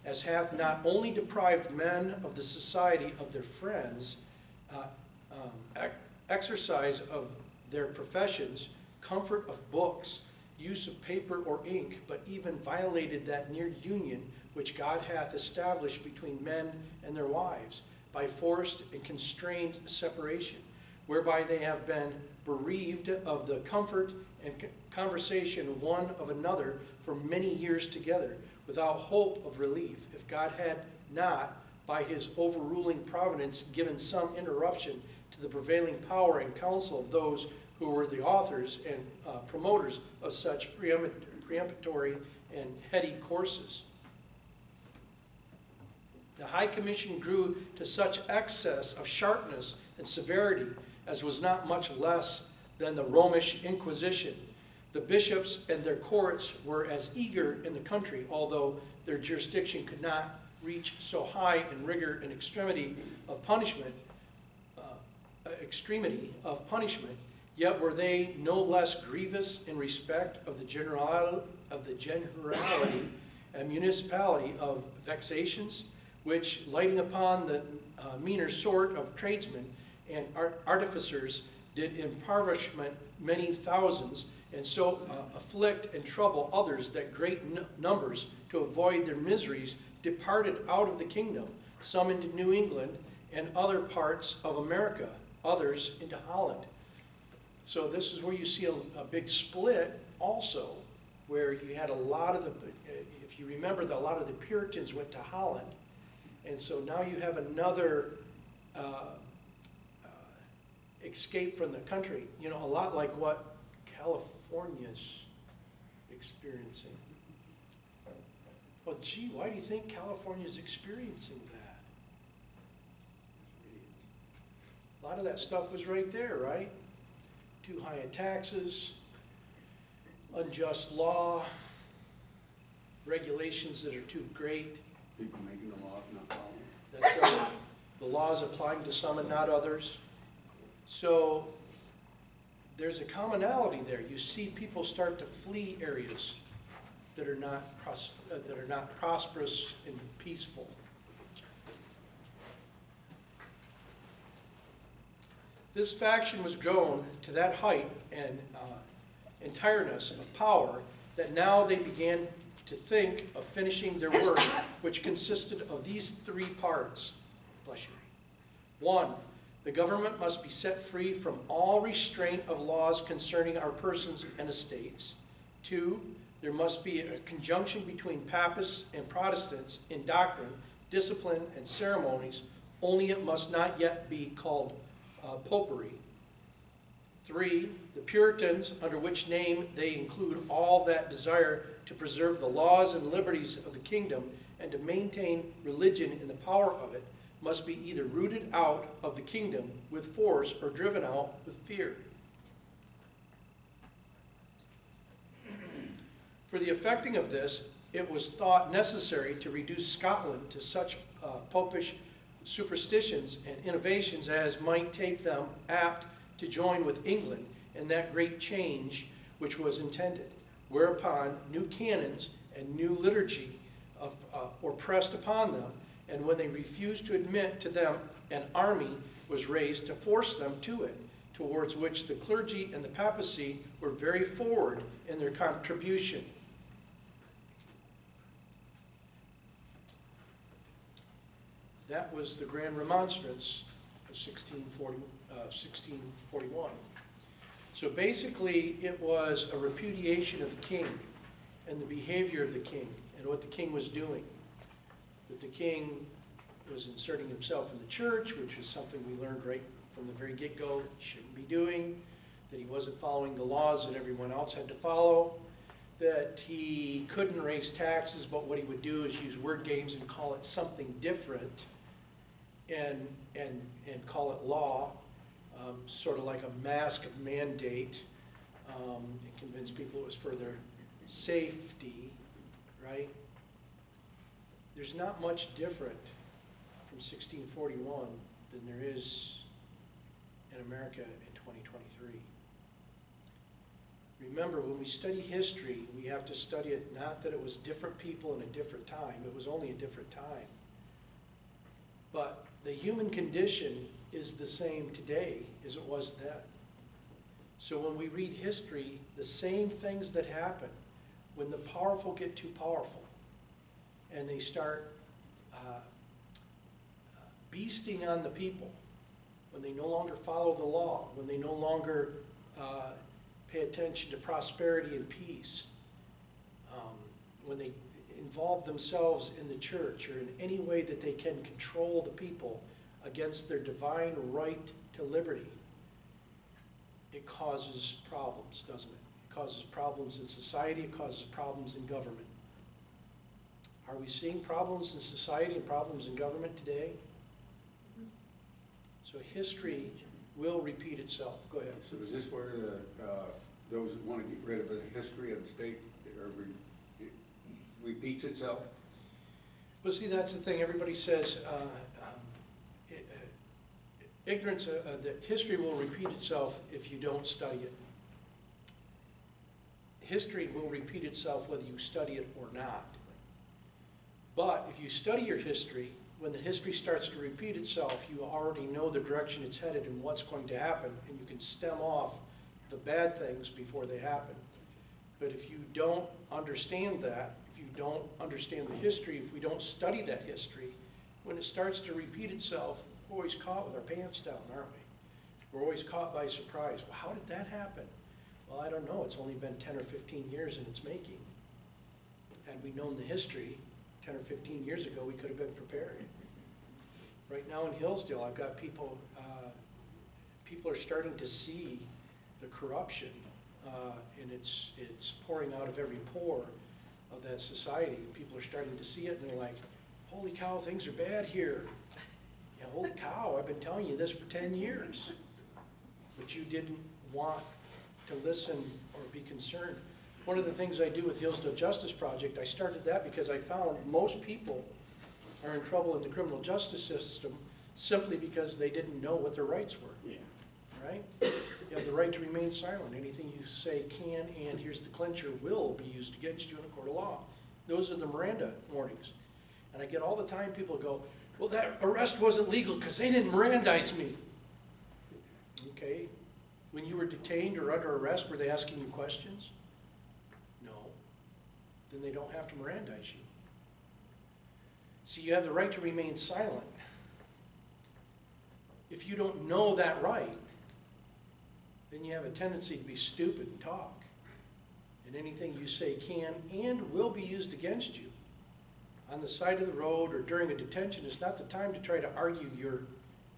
as hath not only deprived men of the society of their friends, exercise of their professions, comfort of books, use of paper or ink, but even violated that near union which God hath established between men and their wives, by forced and constrained separation, whereby they have been bereaved of the comfort and conversation one of another for many years together, without hope of relief, if God had not, by his overruling providence, given some interruption to the prevailing power and counsel of those who were the authors and promoters of such preemptory and heady courses. The High Commission grew to such excess of sharpness and severity as was not much less than the Romish Inquisition. The bishops and their courts were as eager in the country, although their jurisdiction could not reach so high in rigor and extremity of punishment, yet were they no less grievous in respect of the generality and municipality of vexations, which, lighting upon the meaner sort of tradesmen and artificers, did impoverishment many thousands, and so afflict and trouble others, that great numbers, to avoid their miseries, departed out of the kingdom, some into New England and other parts of America, others into Holland. So this is where you see a big split also, where you had a lot of the, if you remember, a lot of the Puritans went to Holland, and so now you have another escape from the country, you know, a lot like what California's experiencing. Well, gee, why do you think California's experiencing that? A lot of that stuff was right there, right? Too high in taxes, unjust law, regulations that are too great. People making the laws not following. That's right. The laws applying to some and not others. So there's a commonality there. You see people start to flee areas that are not prosperous and peaceful. This faction was grown to that height and entireness of power that now they began to think of finishing their work, which consisted of these three parts. Bless you. 1, the government must be set free from all restraint of laws concerning our persons and estates. 2, there must be a conjunction between Papists and Protestants in doctrine, discipline, and ceremonies, only it must not yet be called popery. 3, the Puritans, under which name they include all that desire to preserve the laws and liberties of the kingdom and to maintain religion in the power of it, must be either rooted out of the kingdom with force or driven out with fear. For the effecting of this, it was thought necessary to reduce Scotland to such popish superstitions and innovations as might take them apt to join with England in that great change which was intended, whereupon new canons and new liturgy were pressed upon them, and when they refused to admit to them, an army was raised to force them to it, towards which the clergy and the papacy were very forward in their contribution. That was the Grand Remonstrance of 1641. So basically, it was a repudiation of the king and the behavior of the king and what the king was doing. That the king was inserting himself in the church, which was something we learned right from the very get-go he shouldn't be doing, that he wasn't following the laws that everyone else had to follow, that he couldn't raise taxes, but what he would do is use word games and call it something different and call it law, sort of like a mask mandate, and convince people it was for their safety, right? There's not much different from 1641 than there is in America in 2023. Remember, when we study history, we have to study it not that it was different people in a different time. It was only a different time. But the human condition is the same today as it was then. So when we read history, the same things that happen when the powerful get too powerful and they start beasting on the people, when they no longer follow the law, when they no longer pay attention to prosperity and peace, when they involve themselves in the church or in any way that they can control the people against their divine right to liberty, it causes problems, doesn't it? It causes problems in society, it causes problems in government. Are we seeing problems in society and problems in government today? So history will repeat itself. Go ahead. So is this where those that want to get rid of the history of the state it repeats itself? Well, see, that's the thing. Everybody says ignorance, that history will repeat itself if you don't study it. History will repeat itself whether you study it or not. But if you study your history, when the history starts to repeat itself, you already know the direction it's headed and what's going to happen, and you can stem off the bad things before they happen. But if you don't understand that, if you don't understand the history, if we don't study that history, when it starts to repeat itself, we're always caught with our pants down, aren't we? We're always caught by surprise. Well, how did that happen? Well, I don't know. It's only been 10 or 15 years in its making. Had we known the history 10 or 15 years ago, we could have been prepared. Right now in Hillsdale, I've got people, people are starting to see the corruption, and it's pouring out of every pore of that society. People are starting to see it, and they're like, holy cow, things are bad here. Yeah, holy cow, I've been telling you this for 10 years. But you didn't want to listen or be concerned. One of the things I do with Hillsdale Justice Project, I started that because I found most people are in trouble in the criminal justice system simply because they didn't know what their rights were. Yeah. Right? You have the right to remain silent. Anything you say can, and here's the clincher, will be used against you in a court of law. Those are the Miranda warnings. And I get all the time people go, well, that arrest wasn't legal because they didn't Mirandize me. Okay. When you were detained or under arrest, were they asking you questions? No. Then they don't have to Mirandize you. So you have the right to remain silent. If you don't know that right, then you have a tendency to be stupid and talk. And anything you say can and will be used against you. On the side of the road or during a detention is not the time to try to argue your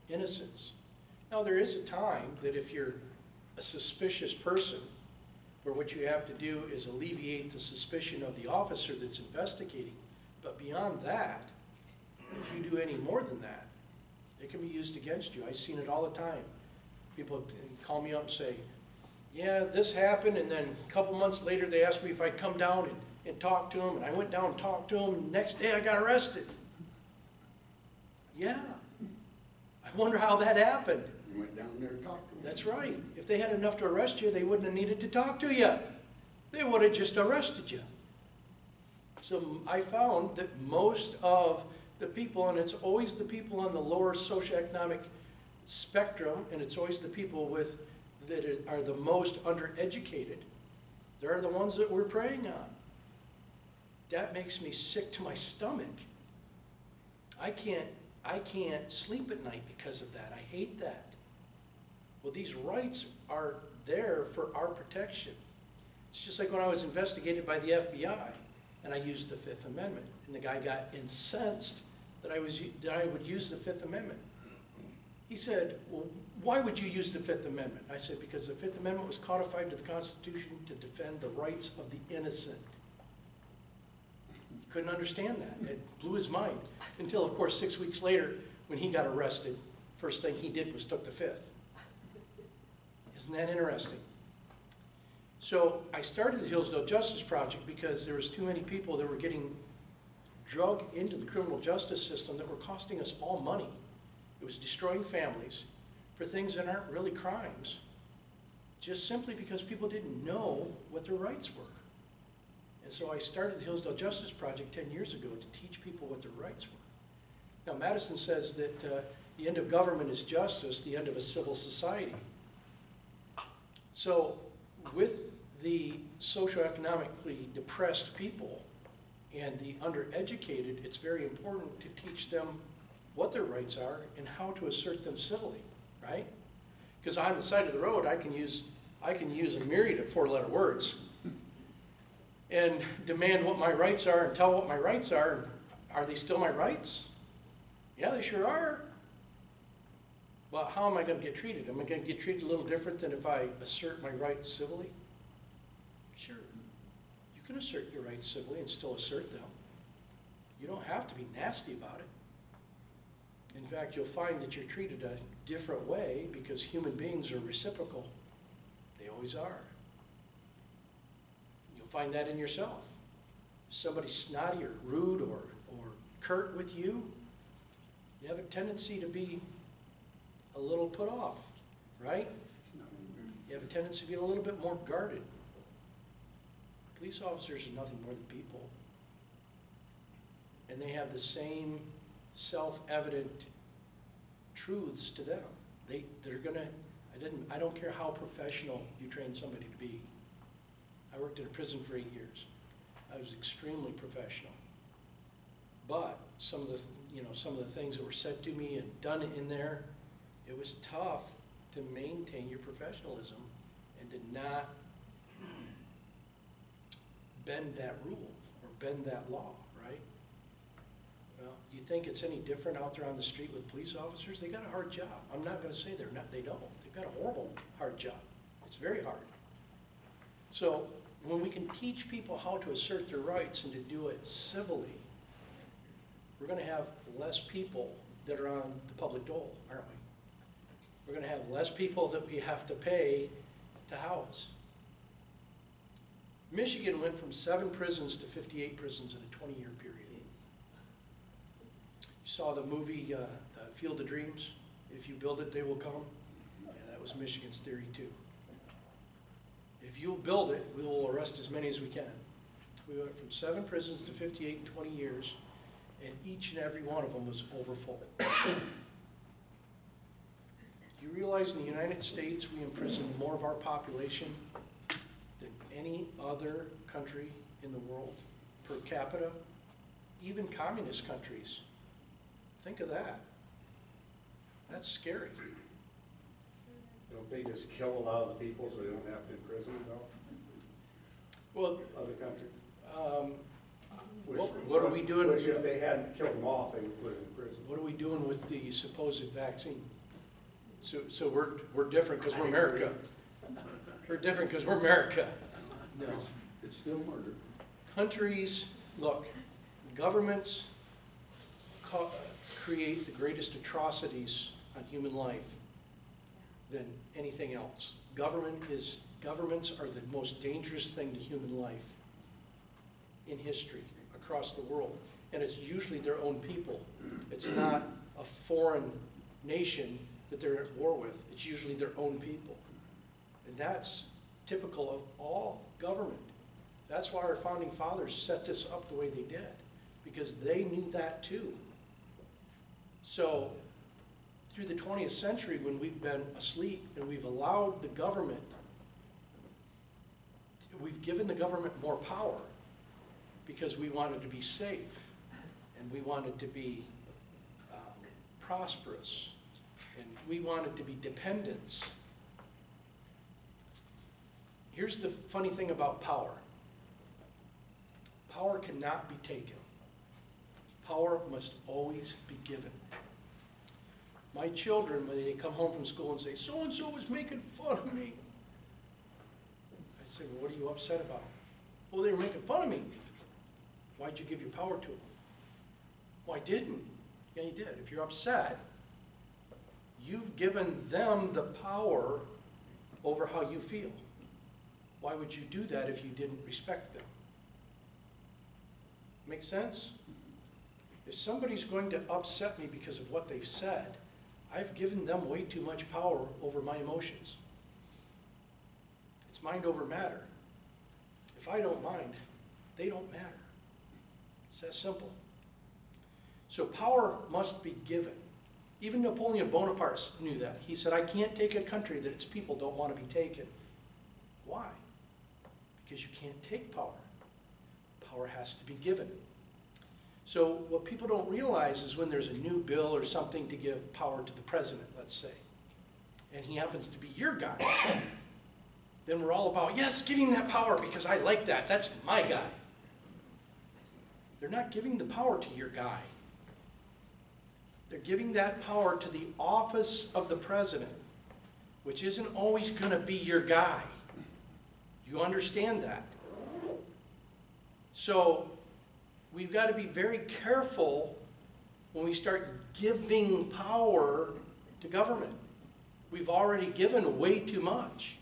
innocence. Now, there is a time that if you're a suspicious person, where what you have to do is alleviate the suspicion of the officer that's investigating. But beyond that, if you do any more than that, it can be used against you. I've seen it all the time. People call me up and say, yeah, this happened, and then a couple months later they asked me if I'd come down and talk to them, and I went down and talked to them, and the next day I got arrested. Yeah. I wonder how that happened. You went down there and talked to them. That's right. If they had enough to arrest you, they wouldn't have needed to talk to you. They would have just arrested you. So I found that most of the people, and it's always the people on the lower socioeconomic spectrum, and it's always the people that are the most undereducated, they're the ones that we're preying on. That makes me sick to my stomach. I can't sleep at night because of that. I hate that. Well, these rights are there for our protection. It's just like when I was investigated by the FBI and I used the Fifth Amendment, and the guy got incensed that I would use the Fifth Amendment. He said, well, why would you use the Fifth Amendment? I said, because the Fifth Amendment was codified into the Constitution to defend the rights of the innocent. He couldn't understand that. It blew his mind. Until, of course, 6 weeks later, when he got arrested, first thing he did was took the Fifth. Isn't that interesting? So I started the Hillsdale Justice Project because there was too many people that were getting drugged into the criminal justice system that were costing us all money. It was destroying families for things that aren't really crimes. just simply because people didn't know what their rights were. And so I started the Hillsdale Justice Project 10 years ago to teach people what their rights were. Now, Madison says that the end of government is justice, the end of a civil society. So with the socioeconomically depressed people and the undereducated, it's very important to teach them what their rights are and how to assert them civilly, right? Because on the side of the road, I can use a myriad of four-letter words and demand what my rights are and tell what my rights are. Are they still my rights? Yeah, they sure are. Well, how am I going to get treated? Am I going to get treated a little different than if I assert my rights civilly? Sure. You can assert your rights civilly and still assert them. You don't have to be nasty about it. In fact, you'll find that you're treated a different way because human beings are reciprocal. They always are. You'll find that in yourself. Somebody's snotty or rude or curt with you, you have a tendency to be a little put off, right? You have a tendency to be a little bit more guarded. Police officers are nothing more than people. And they have the same self-evident truths to them. They're gonna, I don't care how professional you train somebody to be. I worked in a prison for 8 years. I was extremely professional. But some of the things that were said to me and done in there, it was tough to maintain your professionalism and to not bend that rule or bend that law, right? Well, do you think it's any different out there on the street with police officers? They got a hard job. I'm not going to say they don't. They've got a horrible, hard job. It's very hard. So when we can teach people how to assert their rights and to do it civilly, we're going to have less people that are on the public dole, aren't we? We're going to have less people that we have to pay to house. Michigan went from 7 prisons to 58 prisons in a 20-year period. You saw the movie Field of Dreams? If you build it, they will come. Yeah, that was Michigan's theory too. If you'll build it, we will arrest as many as we can. We went from 7 prisons to 58 in 20 years, and each and every one of them was overfull. Do you realize in the United States we imprison more of our population than any other country in the world per capita? Even communist countries. Think of that. That's scary. Don't they just kill a lot of the people so they don't have to imprison them though? Well, Other countries? What are we doing? Which if they hadn't killed them off, they would put them in prison. What are we doing with the supposed vaccine? So we're different because we're America. We're different because we're America. No. It's still murder. Countries, look, governments create the greatest atrocities on human life than anything else. Governments are the most dangerous thing to human life in history across the world. And it's usually their own people. It's not a foreign nation that they're at war with. It's usually their own people. And that's typical of all government. That's why our founding fathers set this up the way they did, because they knew that too. So through the 20th century, when we've been asleep and we've allowed the government, we've given the government more power because we wanted to be safe and we wanted to be prosperous and we wanted to be dependents. Here's the funny thing about power. Power cannot be taken. Power must always be given. My children, when they come home from school and say, so-and-so was making fun of me, I say, well, what are you upset about? Well, they were making fun of me. Why'd you give your power to them? Well, I didn't. Yeah, you did. If you're upset, you've given them the power over how you feel. Why would you do that if you didn't respect them? Make sense? If somebody's going to upset me because of what they've said, I've given them way too much power over my emotions. It's mind over matter. If I don't mind, they don't matter. It's that simple. So power must be given. Even Napoleon Bonaparte knew that. He said, I can't take a country that its people don't want to be taken. Why? Because you can't take power. Power has to be given. So what people don't realize is when there's a new bill or something to give power to the president, let's say, and he happens to be your guy, then we're all about, yes, give him that power because I like that. That's my guy. They're not giving the power to your guy. They're giving that power to the office of the president, which isn't always going to be your guy. You understand that? So we've got to be very careful when we start giving power to government. We've already given way too much.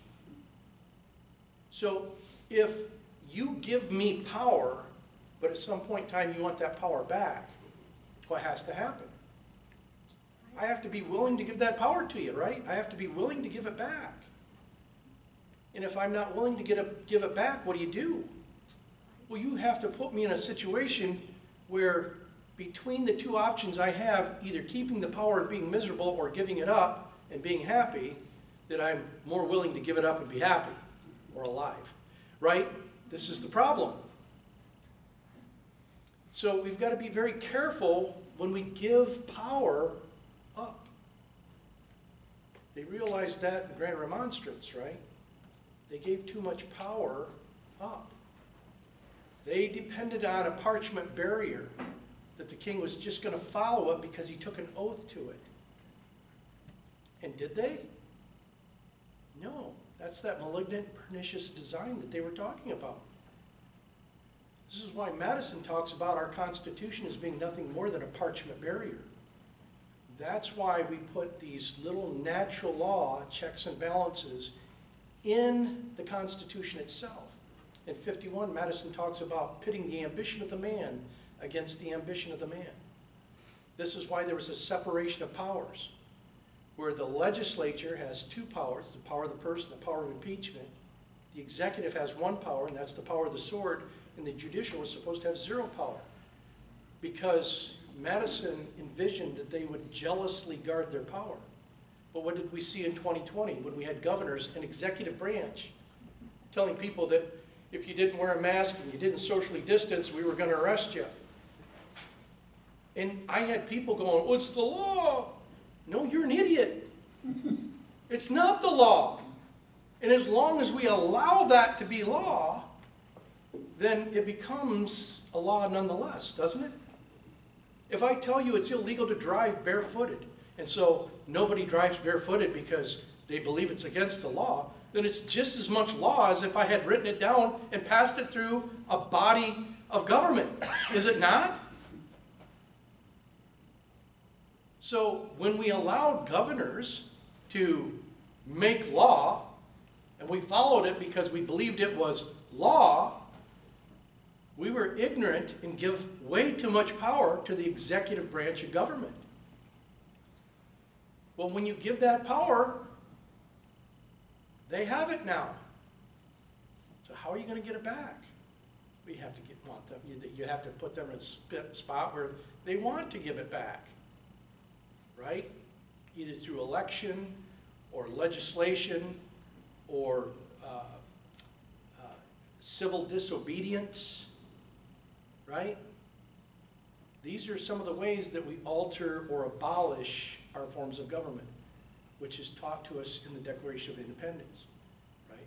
So if you give me power, but at some point in time you want that power back, what has to happen? I have to be willing to give that power to you, right? I have to be willing to give it back. And if I'm not willing to give it back, what do? Well, you have to put me in a situation where between the two options I have, either keeping the power and being miserable or giving it up and being happy, that I'm more willing to give it up and be happy or alive, right? This is the problem. So we've got to be very careful when we give power up. They realized that in Grand Remonstrance, right? They gave too much power up. They depended on a parchment barrier that the king was just going to follow it because he took an oath to it. And did they? No. That's that malignant, pernicious design that they were talking about. This is why Madison talks about our Constitution as being nothing more than a parchment barrier. That's why we put these little natural law checks and balances in the Constitution itself. In 51, Madison talks about pitting the ambition of the man against the ambition of the man. This is why there was a separation of powers, where the legislature has two powers, the power of the purse and the power of impeachment. The executive has one power, and that's the power of the sword, and the judicial was supposed to have zero power, because Madison envisioned that they would jealously guard their power. But what did we see in 2020 when we had governors and executive branch telling people that if you didn't wear a mask and you didn't socially distance, we were going to arrest you? And I had people going, well, it's the law. No, you're an idiot. It's not the law. And as long as we allow that to be law, then it becomes a law nonetheless, doesn't it? If I tell you it's illegal to drive barefooted, and so nobody drives barefooted because they believe it's against the law, then it's just as much law as if I had written it down and passed it through a body of government. Is it not? So when we allowed governors to make law, and we followed it because we believed it was law, we were ignorant and give way too much power to the executive branch of government. Well, when you give that power, they have it now. So how are you going to get it back? We have to you have to put them in a spot where they want to give it back, right? Either through election or legislation or civil disobedience, right? These are some of the ways that we alter or abolish our forms of government, which is taught to us in the Declaration of Independence, right?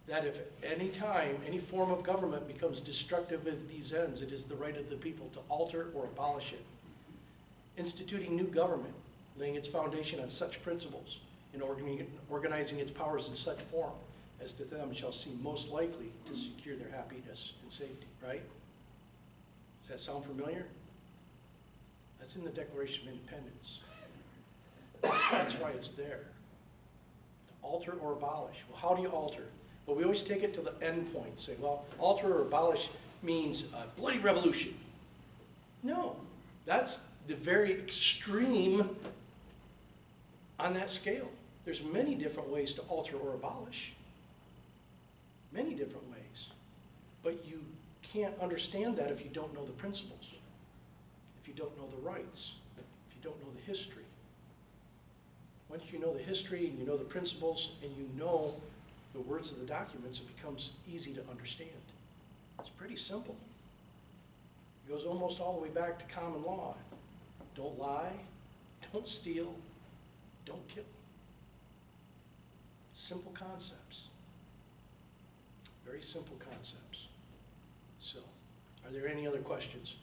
That if at any time any form of government becomes destructive of these ends, it is the right of the people to alter or abolish it. Instituting new government, laying its foundation on such principles, and organizing its powers in such form as to them shall seem most likely to secure their happiness and safety, right? Does that sound familiar? That's in the Declaration of Independence. That's why it's there. To alter or abolish. Well, how do you alter? Well, we always take it to the end point. Say, well, alter or abolish means a bloody revolution. No, that's the very extreme on that scale. There's many different ways to alter or abolish. many different ways. But you can't understand that if you don't know the principles, if you don't know the rights, if you don't know the history. Once you know the history and you know the principles and you know the words of the documents, it becomes easy to understand. It's pretty simple. It goes almost all the way back to common law. Don't lie, don't steal, don't kill. Simple concepts. Very simple concepts. So, are there any other questions?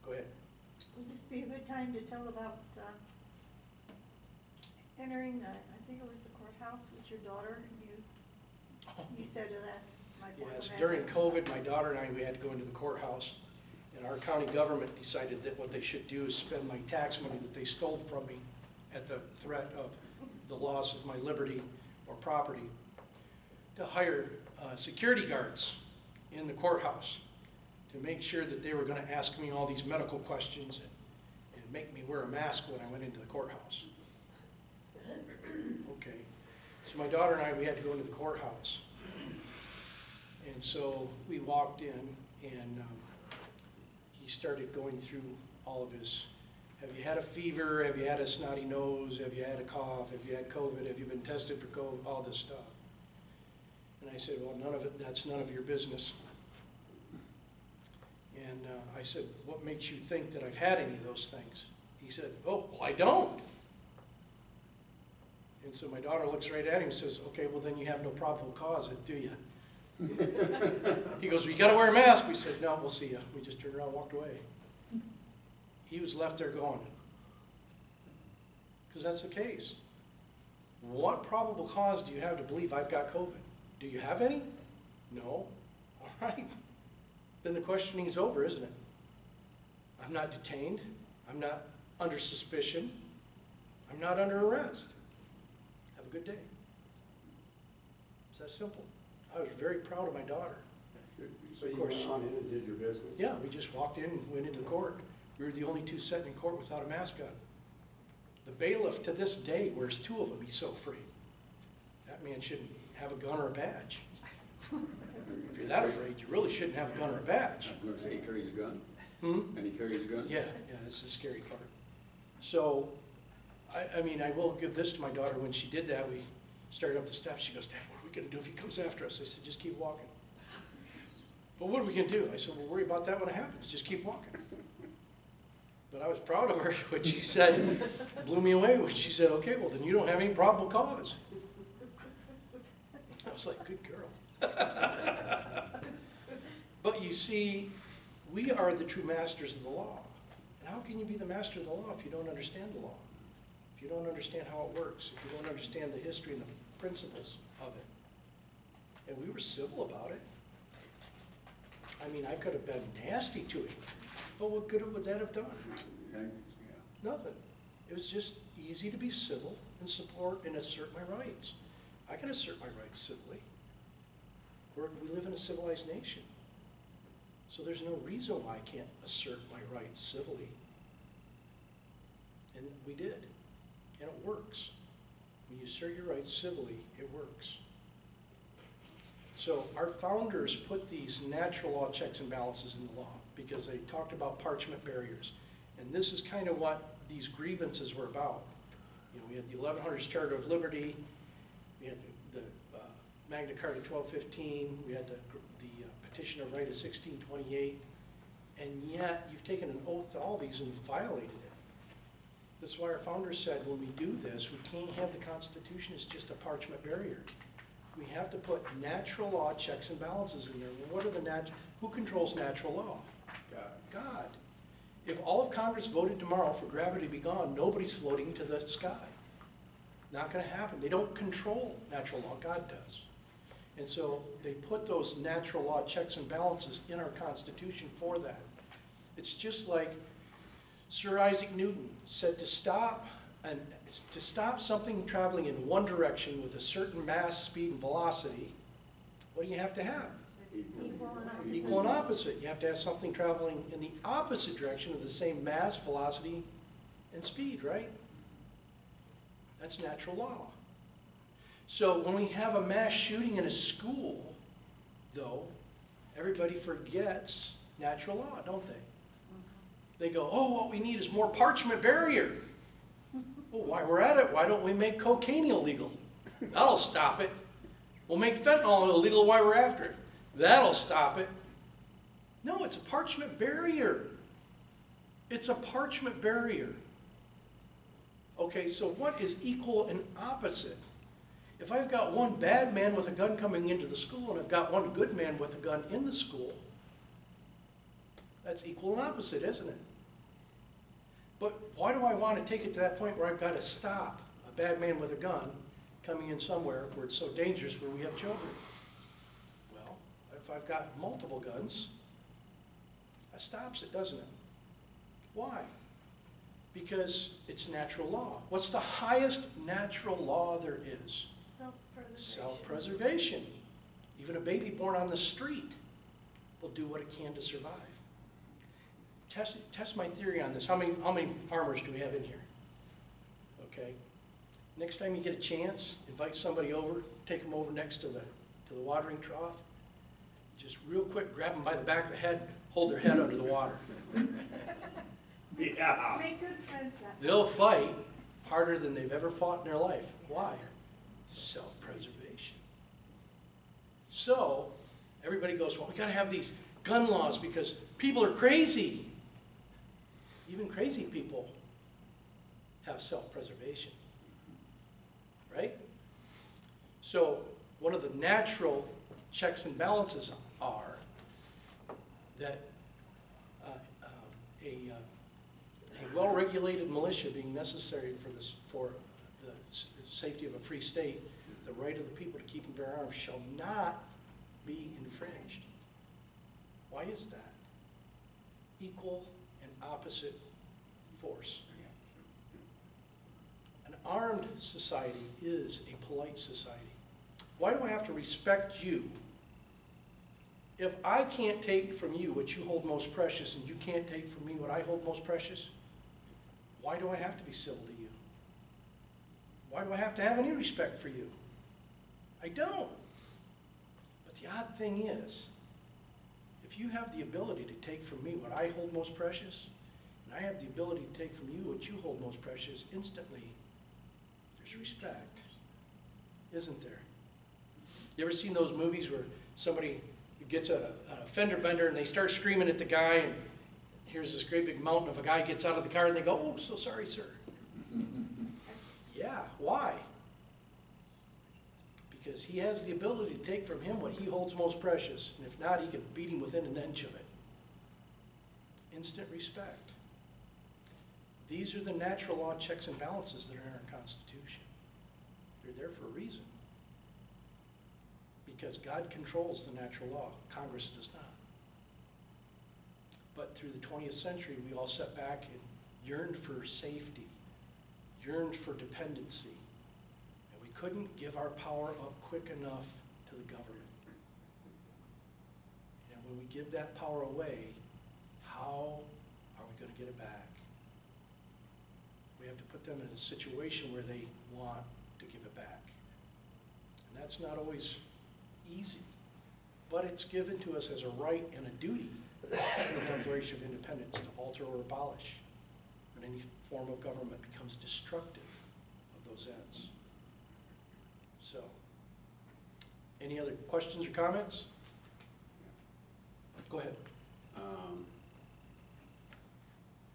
Go ahead. Would this be a good time to tell about entering the, I think it was the courthouse with your daughter? You said that's my point. Yes, during COVID, my daughter and I, we had to go into the courthouse, and our county government decided that what they should do is spend my tax money that they stole from me at the threat of the loss of my liberty or property to hire security guards in the courthouse to make sure that they were going to ask me all these medical questions and make me wear a mask when I went into the courthouse. Okay, so my daughter and I, we had to go into the courthouse. And so we walked in, and he started going through all of his, have you had a fever? Have you had a snotty nose? Have you had a cough? Have you had COVID? Have you been tested for COVID? All this stuff. And I said, well, none of it, that's none of your business. And I said, what makes you think that I've had any of those things? He said, oh, well, I don't. And so my daughter looks right at him and says, okay, well, then you have no probable cause, do you? He goes, well, you got to wear a mask. We said, no, we'll see you. We just turned around and walked away. He was left there going, because that's the case. What probable cause do you have to believe I've got COVID? Do you have any? No. All right. Then the questioning is over, isn't it? I'm not detained. I'm not under suspicion. I'm not under arrest. Have a good day. It's that simple. I was very proud of my daughter. So you went on in and did your business? Yeah, we just walked in and went into court. We were the only two sitting in court without a mask on. The bailiff to this day wears two of them. He's so afraid. That man shouldn't have a gun or a badge. If you're that afraid, you really shouldn't have a gun or a badge. I'm going to say he carries a gun. Hmm? And he carries a gun? Yeah, that's the scary part. So, I mean, I will give this to my daughter. When she did that, we started up the steps. She goes, Dad, what are we going to do if he comes after us? I said, just keep walking. But what are we going to do? I said, we'll worry about that when it happens. Just keep walking. But I was proud of her when she said, blew me away when she said, okay, well, then you don't have any probable cause. I was like, good girl. But you see, we are the true masters of the law. And how can you be the master of the law if you don't understand the law? If you don't understand how it works, if you don't understand the history and the principles of it. And we were civil about it. I mean, I could have been nasty to him, but what good would that have done? Yeah. Nothing. It was just easy to be civil and support and assert my rights. I can assert my rights civilly. We live in a civilized nation. So there's no reason why I can't assert my rights civilly. And we did. And it works. When you assert your rights civilly, it works. So our founders put these natural law checks and balances in the law because they talked about parchment barriers. And this is kind of what these grievances were about. You know, we had the 1100s Charter of Liberty, we had the Magna Carta 1215, we had the Petition of Right of 1628, and yet you've taken an oath to all these and violated it. That's why our founders said when we do this, we can't have the Constitution as just a parchment barrier. We have to put natural law checks and balances in there. Well, what are who controls natural law? God. If all of Congress voted tomorrow for gravity to be gone, nobody's floating to the sky. Not going to happen. They don't control natural law. God does. And so they put those natural law checks and balances in our Constitution for that. It's just like Sir Isaac Newton said to stop something traveling in one direction with a certain mass, speed, and velocity, what do you have to have? Equal and opposite. You have to have something traveling in the opposite direction of the same mass, velocity, and speed, right? That's natural law. So when we have a mass shooting in a school, though, everybody forgets natural law, don't they? They go, oh, what we need is more parchment barrier. Well, while we're at it, why don't we make cocaine illegal? That'll stop it. We'll make fentanyl illegal while we're after it. That'll stop it. No, it's a parchment barrier. It's a parchment barrier. Okay, so what is equal and opposite? If I've got one bad man with a gun coming into the school and I've got one good man with a gun in the school, that's equal and opposite, isn't it? But why do I want to take it to that point where I've got to stop a bad man with a gun coming in somewhere where it's so dangerous where we have children? Well, if I've got multiple guns, that stops it, doesn't it? Why? Because it's natural law. What's the highest natural law there is? Self-preservation. Self-preservation. Even a baby born on the street will do what it can to survive. Test my theory on this. How many farmers do we have in here? Okay. Next time you get a chance, invite somebody over, take them over next to the watering trough. Just real quick, grab them by the back of the head, hold their head under the water. Yeah. Make good friends that way. They'll fight harder than they've ever fought in their life. Why? Self-preservation. So, everybody goes, well, we got to have these gun laws because people are crazy. Even crazy people have self-preservation, right? So, one of the natural checks and balances are that a well-regulated militia being necessary for the safety of a free state, the right of the people to keep and bear arms shall not be infringed. Why is that? Equal and opposite force. An armed society is a polite society. Why do I have to respect you if I can't take from you what you hold most precious and you can't take from me what I hold most precious? Why do I have to be civil to you? Why do I have to have any respect for you? I don't. But the odd thing is, if you have the ability to take from me what I hold most precious, and I have the ability to take from you what you hold most precious, instantly, there's respect, isn't there? You ever seen those movies where somebody gets a fender bender and they start screaming at the guy, and here's this great big mountain of a guy gets out of the car and they go, oh, so sorry, sir. Yeah, why? Because he has the ability to take from him what he holds most precious, and if not, he can beat him within an inch of it. Instant respect. These are the natural law checks and balances that are in our Constitution. They're there for a reason. Because God controls the natural law. Congress does not. But through the 20th century, we all sat back and yearned for safety, yearned for dependency, and we couldn't give our power up quick enough to the government. And when we give that power away, how are we going to get it back? We have to put them in a situation where they want to give it back. And that's not always easy, but it's given to us as a right and a duty in the Declaration of Independence to alter or abolish when any form of government becomes destructive of those ends. So, any other questions or comments? Go ahead.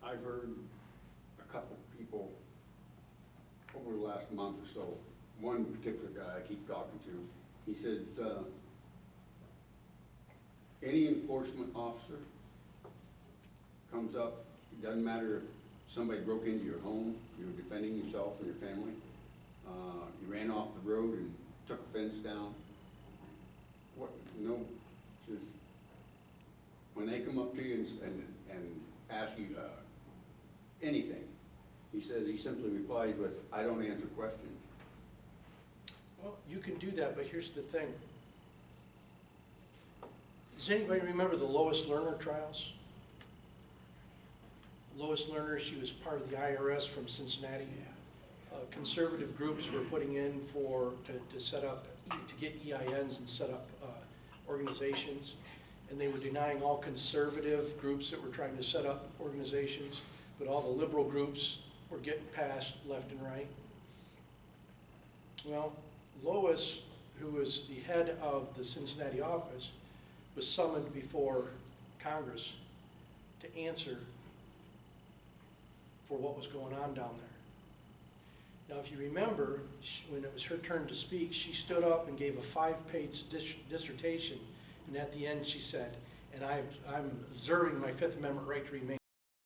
I've heard a couple of people over the last month or so, one particular guy I keep talking to, he said, any enforcement officer comes up, it doesn't matter if somebody broke into your home, you were defending yourself and your family, you ran off the road and took a fence down, just, when they come up to you and ask you anything, he says, he simply replies with, I don't answer questions. Well, you can do that, but here's the thing. Does anybody remember the Lois Lerner trials? Lois Lerner, she was part of the IRS from Cincinnati. conservative groups were putting in to set up, to get EINs and set up organizations. And they were denying all conservative groups that were trying to set up organizations, but all the liberal groups were getting passed left and right. Well, Lois, who was the head of the Cincinnati office, was summoned before Congress to answer for what was going on down there. Now, if you remember, when it was her turn to speak, she stood up and gave a 5-page dissertation, and at the end she said, and I'm observing my Fifth Amendment right to remain